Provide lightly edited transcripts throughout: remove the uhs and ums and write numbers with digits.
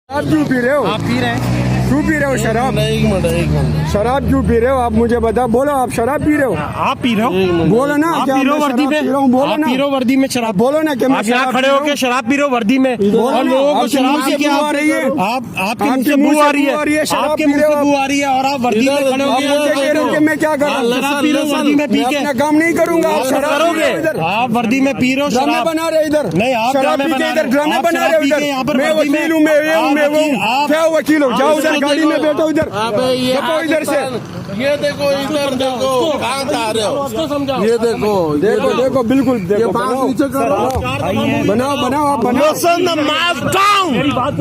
आप क्यों पी रहे हो? आप पी रहे हैं? क्यों पी रहे हो शराब? एक मिनट शराब क्यों पी रहे हो? आप मुझे बता, बोलो आप शराब पी रहे हो? आप पी रहे हो? बोलो ना, आप क्या पी रहे हो मैं वर्दी शराब में? पी रहा हूँ? बोलो आप ना, पी रहे हो वर्दी में शराब? बोलो ना कि मैं आप यहाँ शराब खड़े पी रहा होके हूँ? शराब पी रहे हो वर्दी में बोलो और ना, लोगों को आपके शराब मुंह से की बू आ रही है। आपके मुंह से बू आ रही है, शराब आपके पी मुंह रहे से हो बू आ रही है और आप वर्दी में खड़े आप मुझे कह रहे हो कि मैं क्या कर रहा हूँ? शराब पी रहे हो वर्दी में पी मैं के? अपना काम नहीं करूंगा। आप शराब पी रहे हो करोगे? इधर, आप वर्दी में पी रहे हो ड्रामे शराब? बना रहे हो इधर। नहीं, आप शराब ड्रामे पी के बना इधर रहे हो। ड्रामे आप बना शराब रहे हो पी के इधर। यहाँ पर मैं वर्दी में- वकील हूँ, मैं ये हूँ, मैं वो हूँ। आप- क्या वकील हो? जाओ उधर गाड़ी में बैठो इधर, अबे ये देखो इधर से, ये देखो इधर देखो कहाँ जा रहे हो? समझाओ। ये देखो देखो देखो बिल्कुल देखो, बात बनाओ नीचे करो। बनाओ बनाओ आप बनाओ Listen the mouth down.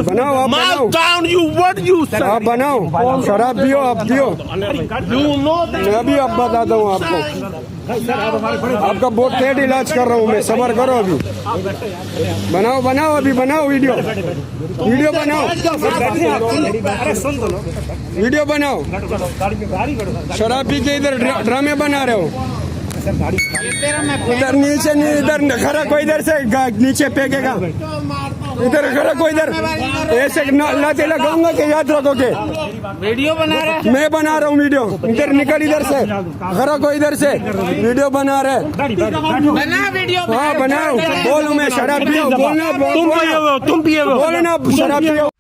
बनाओ आप Mouth बनाओ down. You what you say? आप बनाओ, शराब पियो, आप पियो। You know that. मैं भी अब बताता हूँ आपको, आपका बहुत तेज इलाज कर रहा हूँ मैं, सबर करो अभी। बनाओ बनाओ अभी बनाओ वीडियो, वीडियो बनाओ, वीडियो बनाओ। शराब पी के इधर ड्रामे बना रहे हो। इधर नीचे नहीं, इधर खड़ा को इधर से नीचे फेंकेगा, इधर खड़ा को इधर ऐसे लाते लगाऊंगा कि याद रखोगे? वीडियो बना रहे हैं? मैं बना रहा हूँ वीडियो, इधर निकल इधर से, खड़ा को इधर से वीडियो बना रहे। बना वीडियो। हाँ बनाओ, बोलो मैं शराब पियो, बोलना तुम पिए हो, तुम पिए हो। बोलो ना शराब पियो।